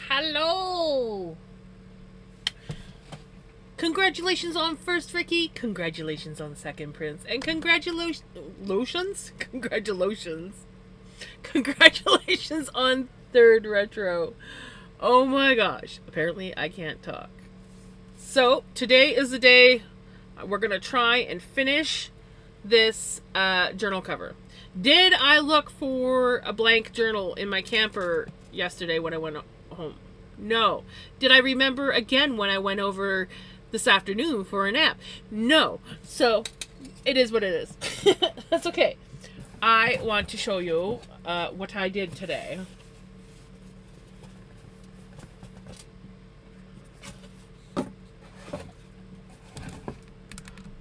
Hello! Congratulations on first, Ricky. Congratulations on second, Prince. And congratulations. Congratulations. Congratulations on third, Retro. Oh my gosh. Apparently, I can't talk. So, today is the day we're going to try and finish this journal cover. Did I look for a blank journal in my camper yesterday when I went home? No. Did I remember again when I went over this afternoon for a nap? No. So, it is what it is. That's okay. I want to show you what I did today.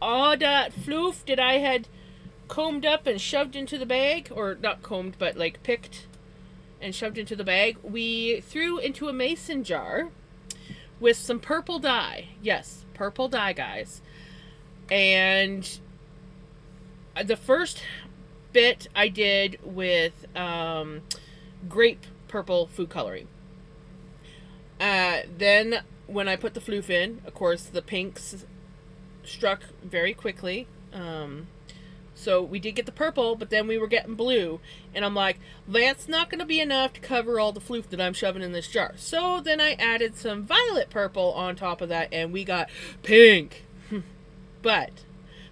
All that floof that I had combed up and shoved into the bag, or not combed, but like picked and shoved into the bag, we threw into a mason jar with some purple dye. Yes, purple dye, guys. And the first bit I did with grape purple food coloring. Then when I put the floof in, of course, the pinks struck very quickly. So we did get the purple, but then we were getting blue. And I'm like, that's not going to be enough to cover all the floof that I'm shoving in this jar. So then I added some violet purple on top of that, and we got pink. But,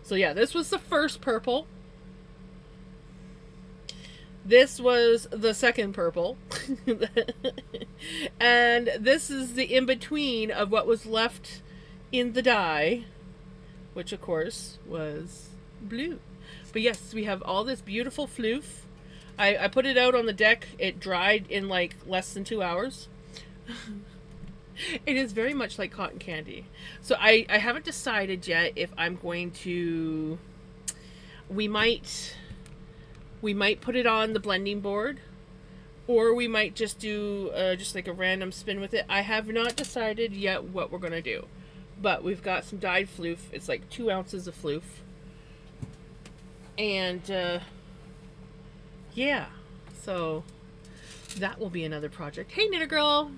so yeah, this was the first purple. This was the second purple. And this is the in-between of what was left in the dye, which of course was blue. But yes, we have all this beautiful floof. I put it out on the deck. It dried in like less than 2 hours. It is very much like cotton candy. So I haven't decided yet if I'm going to... We might put it on the blending board, or we might just do just like a random spin with it. I have not decided yet what we're going to do. But we've got some dyed floof. It's like 2 ounces of floof. And, yeah. So, that will be another project. Hey, Knitter Girl!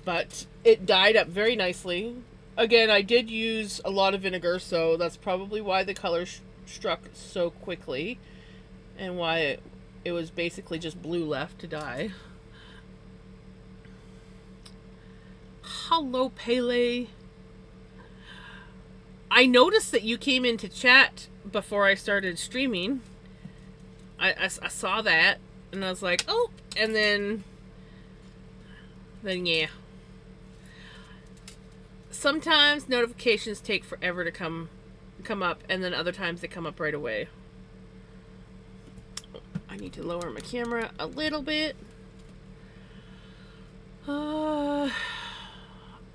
But it dyed up very nicely. Again, I did use a lot of vinegar, so that's probably why the color struck so quickly. And why it was basically just blue left to dye. Hello, Pele. I noticed that you came into chat before I started streaming. I saw that, and I was like, oh, and then yeah. Sometimes notifications take forever to come up, and then other times they come up right away. I need to lower my camera a little bit.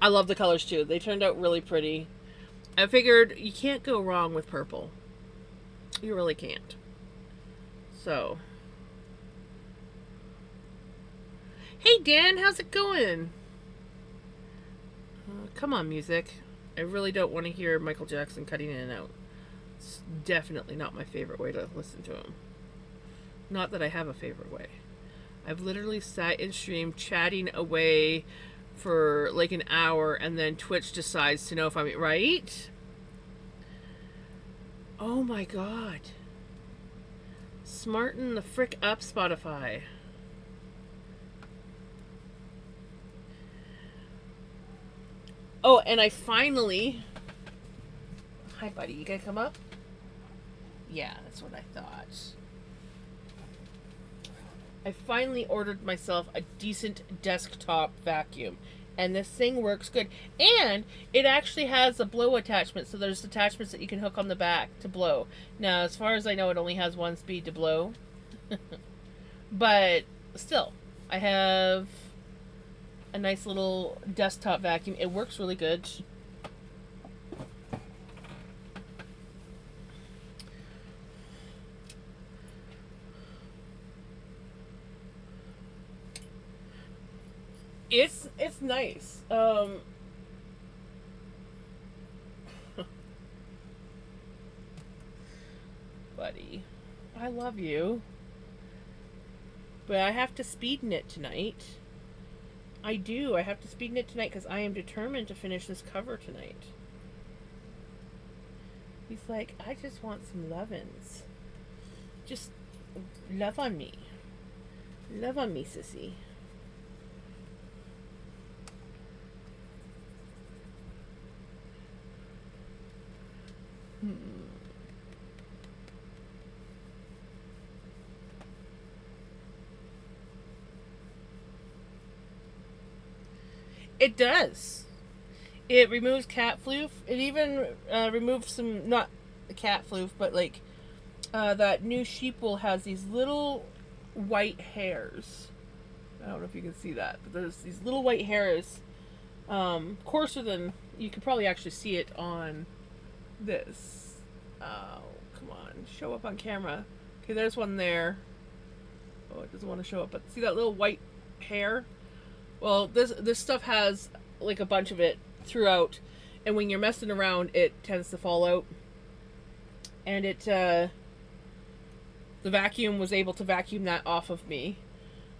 I love the colors too. They turned out really pretty. I figured you can't go wrong with purple. You really can't. So. Hey Dan, how's it going? Come on, music. I really don't want to hear Michael Jackson cutting in and out. It's definitely not my favorite way to listen to him. Not that I have a favorite way. I've literally sat in stream chatting away for like an hour, and then Twitch decides to know if I'm right. Oh my god. Smarten the frick up, Spotify. Oh, and I finally... Hi, buddy. You gonna come up? Yeah, that's what I thought. I finally ordered myself a decent desktop vacuum. And this thing works good. And it actually has a blow attachment. So there's attachments that you can hook on the back to blow. Now, as far as I know, it only has one speed to blow. But still, I have a nice little desktop vacuum. It works really good. It's nice. Buddy. I love you. But I have to speed knit tonight. I do. I have to speed knit tonight because I am determined to finish this cover tonight. He's like, I just want some lovin's. Just love on me. Love on me, sissy. It does. It removes cat floof. It even removes some, not the cat floof, but like that new sheep wool has these little white hairs. I don't know if you can see that, but there's these little white hairs, coarser than, you can probably actually see it on this. Oh, come on, show up on camera. Okay, there's one there. Oh, it doesn't want to show up, but see that little white hair? Well, this stuff has like a bunch of it throughout, and when you're messing around, it tends to fall out. And it, the vacuum was able to vacuum that off of me.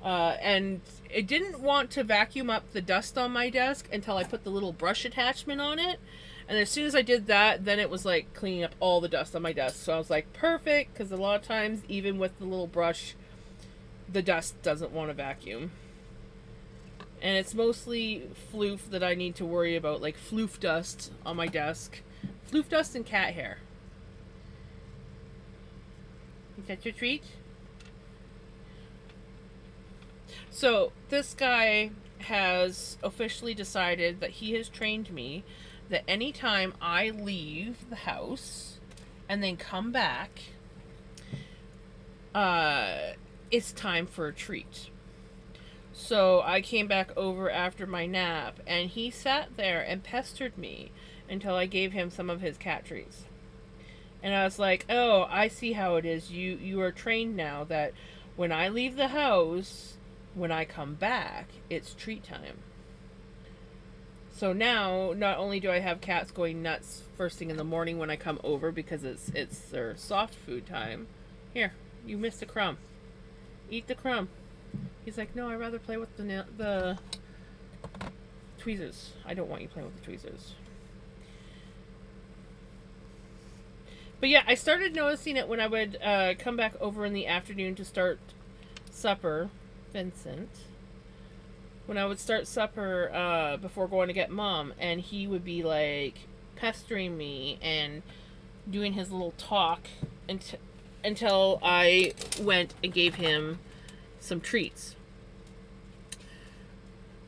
And it didn't want to vacuum up the dust on my desk until I put the little brush attachment on it. And as soon as I did that, then it was like cleaning up all the dust on my desk. So I was like, perfect, because a lot of times, even with the little brush, the dust doesn't want to vacuum. And it's mostly floof that I need to worry about, like floof dust on my desk. Floof dust and cat hair. Is that your treat? So, this guy has officially decided that he has trained me that anytime I leave the house and then come back, it's time for a treat. So I came back over after my nap, and he sat there and pestered me until I gave him some of his cat treats. And I was like, oh, I see how it is. You are trained now that when I leave the house, when I come back, it's treat time. So now, not only do I have cats going nuts first thing in the morning when I come over because it's their soft food time. Here, you missed a crumb. Eat the crumb. He's like, no, I'd rather play with the tweezers. I don't want you playing with the tweezers. But yeah, I started noticing it when I would come back over in the afternoon to start supper. Vincent. When I would start supper before going to get Mom, and he would be like pestering me and doing his little talk until I went and gave him some treats.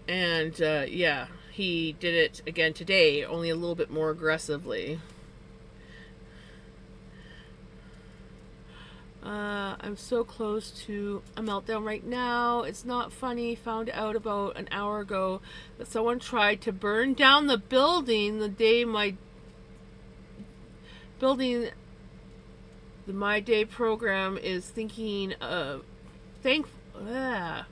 And yeah, he did it again today, only a little bit more aggressively. I'm so close to a meltdown right now. It's not funny. Found out about an hour ago that someone tried to burn down the building the day my building, the My Day program is thinking of. The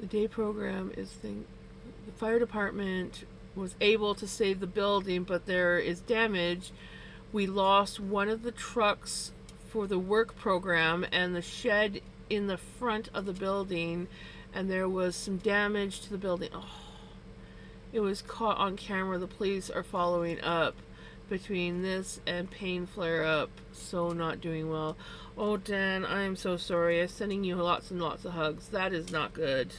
day program is the fire department was able to save the building, but there is damage. We lost one of the trucks for the work program and the shed in the front of the building, and there was some damage to the building. Oh, it was caught on camera. The police are following up between this and pain flare up, so not doing well. Oh, Dan, I am so sorry. I'm sending you lots and lots of hugs. That is not good.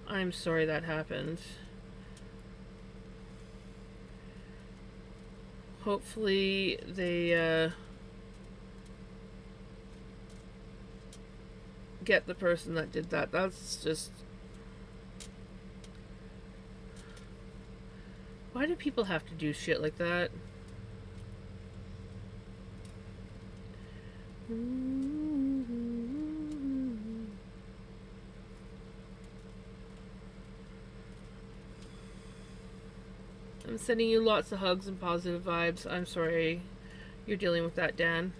I'm sorry that happened. Hopefully they get the person that did that. That's just... Why do people have to do shit like that? I'm sending you lots of hugs and positive vibes. I'm sorry you're dealing with that, Dan.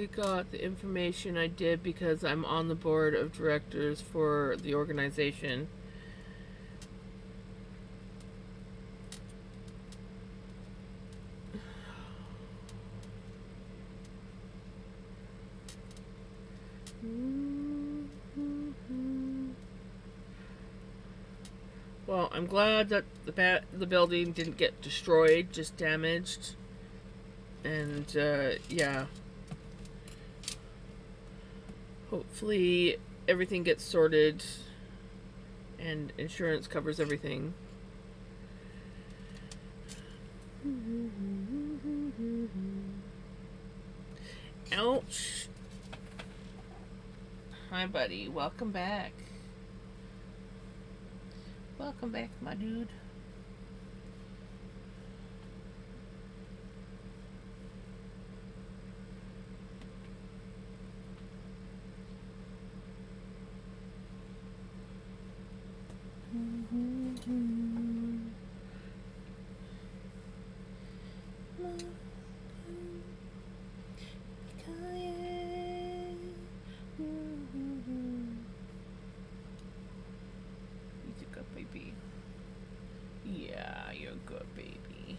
we got the information I did because I'm on the board of directors for the organization. Well, I'm glad that the building didn't get destroyed, just damaged. And yeah, hopefully everything gets sorted and insurance covers everything. Ouch. Hi, buddy. Welcome back. Welcome back, my dude. He's a good baby. Yeah, you're a good baby. He's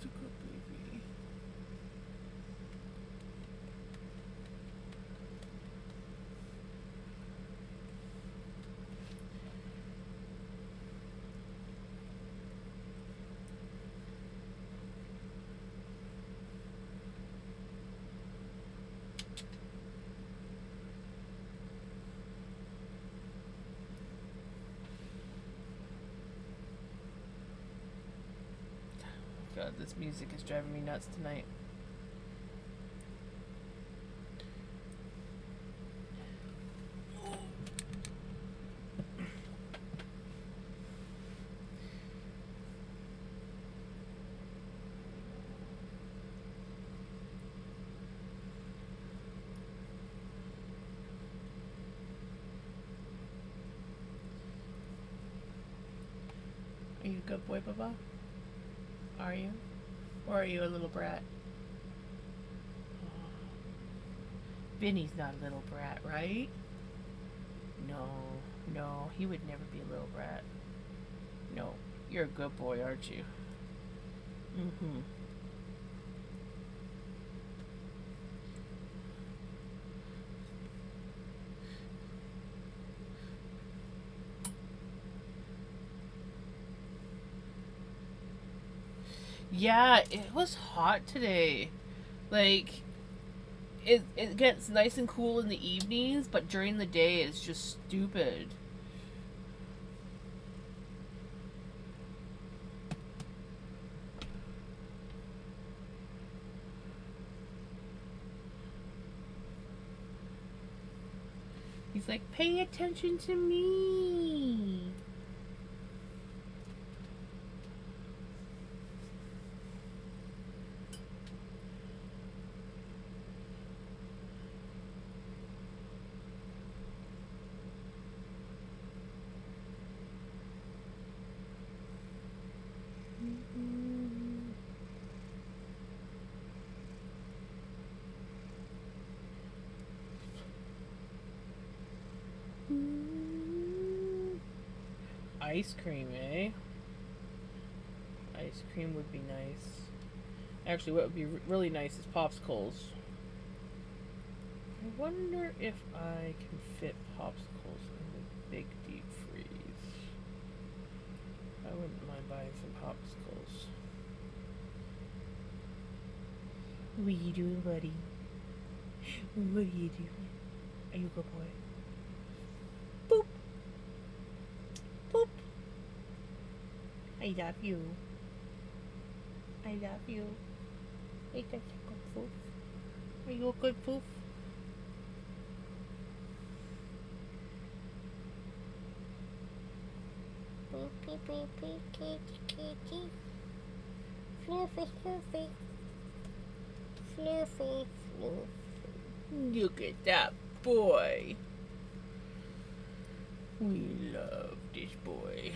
a good baby. God, this music is driving me nuts tonight. Are you a good boy, Baba? Are you? Or are you a little brat? Oh. Vinny's not a little brat, right? No, he would never be a little brat. No, you're a good boy, aren't you? Mm-hmm. Yeah, it was hot today. Like, it gets nice and cool in the evenings, but during the day it's just stupid. He's like, pay attention to me. Ice cream, eh? Ice cream would be nice. Actually, what would be really nice is popsicles. I wonder if I can fit popsicles in the big deep freeze. I wouldn't mind buying some popsicles. What are you doing, buddy? What are you doing? Are you a good boy? Boop. Boop. I love you. I love you. Hey, that's a good poof. Are you a good poof? Beep, beep, beep, beep, kitty, kitty. Fluffy, fluffy. Fluffy, fluffy. Look at that boy. We love this boy.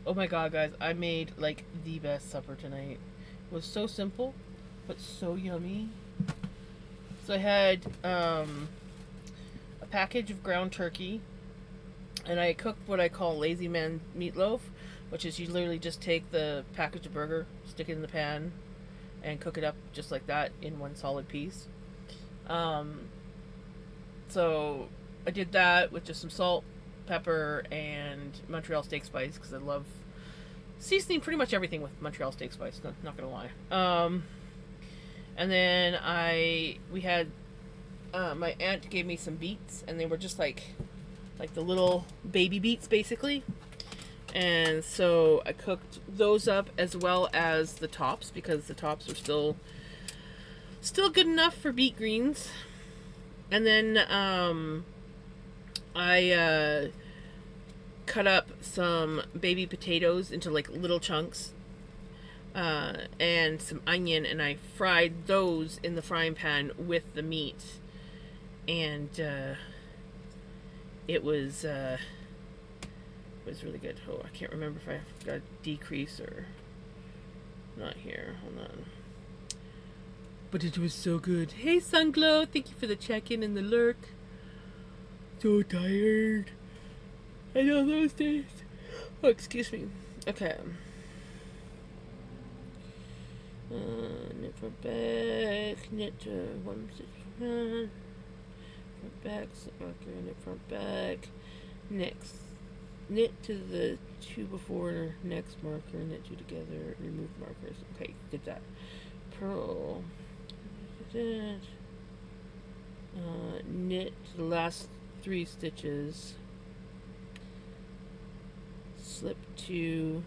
Oh my god, guys, I made like the best supper tonight. It was so simple, but so yummy. So I had a package of ground turkey, and I cooked what I call lazy man meatloaf, which is you literally just take the package of burger, stick it in the pan, and cook it up just like that in one solid piece. Um, so I did that with just some salt, pepper, and Montreal steak spice because I love seasoning pretty much everything with Montreal steak spice. Not gonna lie. And then we had my aunt gave me some beets, and they were just like the little baby beets basically. And so I cooked those up as well as the tops because the tops were still good enough for beet greens. And then I cut up some baby potatoes into like little chunks, and some onion, and I fried those in the frying pan with the meat. And it was really good. Oh, I can't remember if I got a decrease or not here. Hold on. But it was so good. Hey, Sunglow, thank you for the check-in and the lurk. So tired. I know those days. Oh, excuse me. Okay. Knit for back, knit to 161. Front back, slip marker, knit front back. Next, knit to the two before next marker, knit two together, remove markers. Okay, did that. Purl. Knit the last 3 stitches. Slip to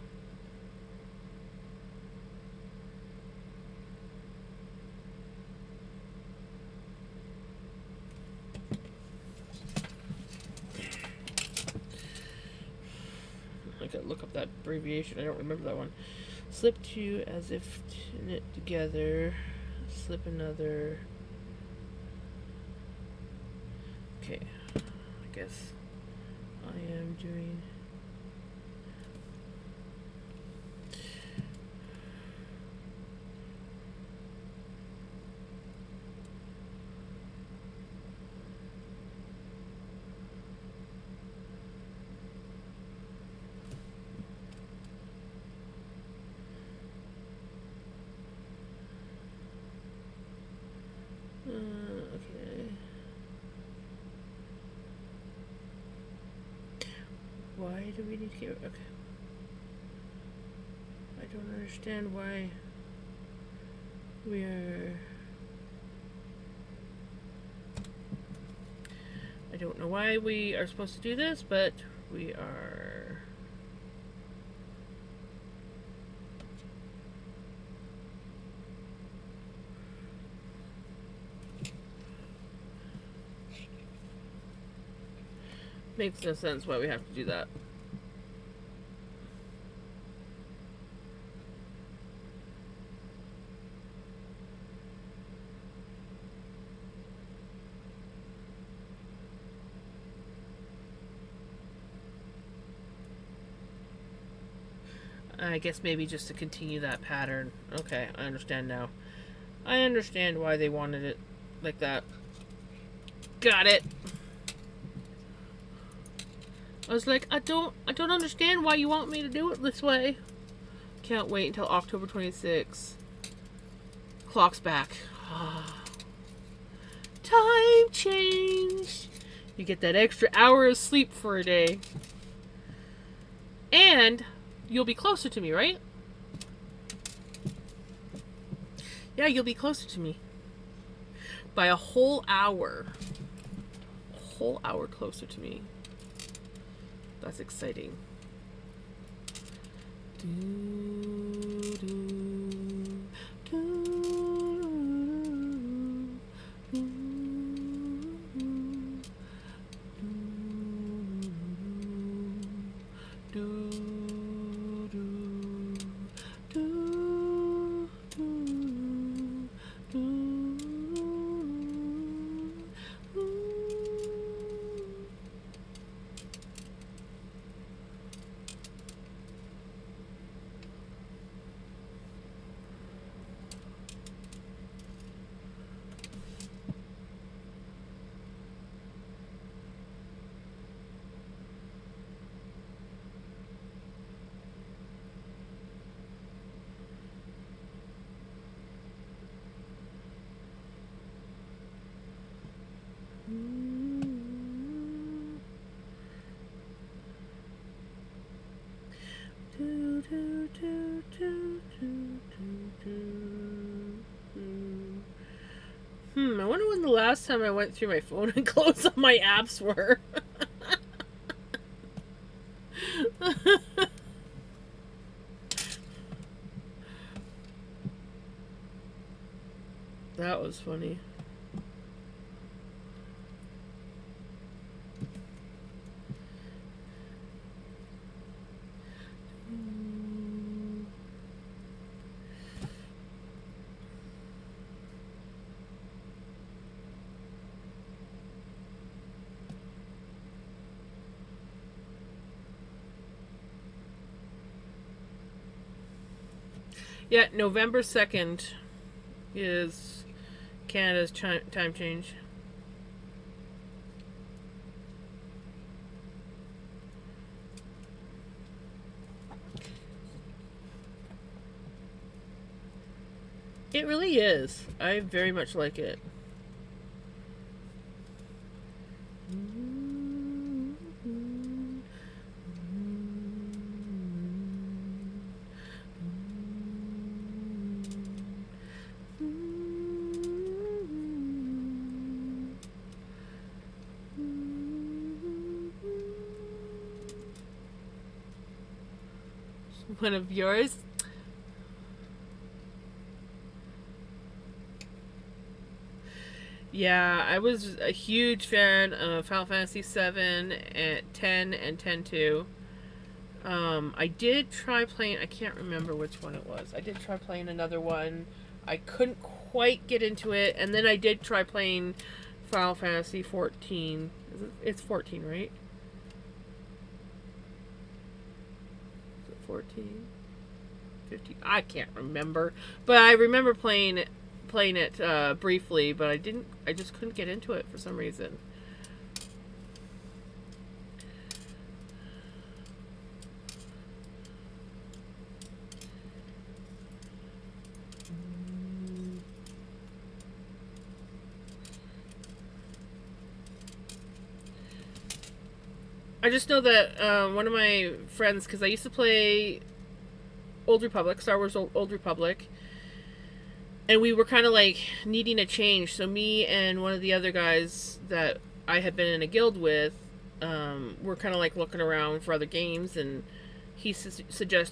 I gotta look up that abbreviation. I don't remember that one. Slip 2 as if to knit together. Slip another. Okay, I guess I am doing. Okay. Why do we need to get... Okay. I don't understand why we are... I don't know why we are supposed to do this, but we are... Makes no sense why we have to do that. I guess maybe just to continue that pattern. Okay, I understand now. I understand why they wanted it like that. Got it. I was like, I don't understand why you want me to do it this way. Can't wait until October 26th. Clock's back. Time change. You get that extra hour of sleep for a day. And you'll be closer to me, right? Yeah, you'll be closer to me. By a whole hour. A whole hour closer to me. That's exciting. I wonder when the last time I went through my phone and closed all my apps were. That was funny. Yeah, November 2nd is Canada's time change. It really is. I very much like it. One of yours? Yeah, I was a huge fan of Final Fantasy 7 and 10 and 10-2. I did try playing, I can't remember which one it was. I did try playing another one. I couldn't quite get into it, and then I did try playing Final Fantasy 14. It's 14, right? Is it 14? 15? I can't remember. But I remember playing it briefly, but I just couldn't get into it for some reason. I just know that one of my friends, because I used to play Old Republic, Star Wars Old Republic, and we were kind of like needing a change. So me and one of the other guys that I had been in a guild with, were kind of like looking around for other games, and he suggested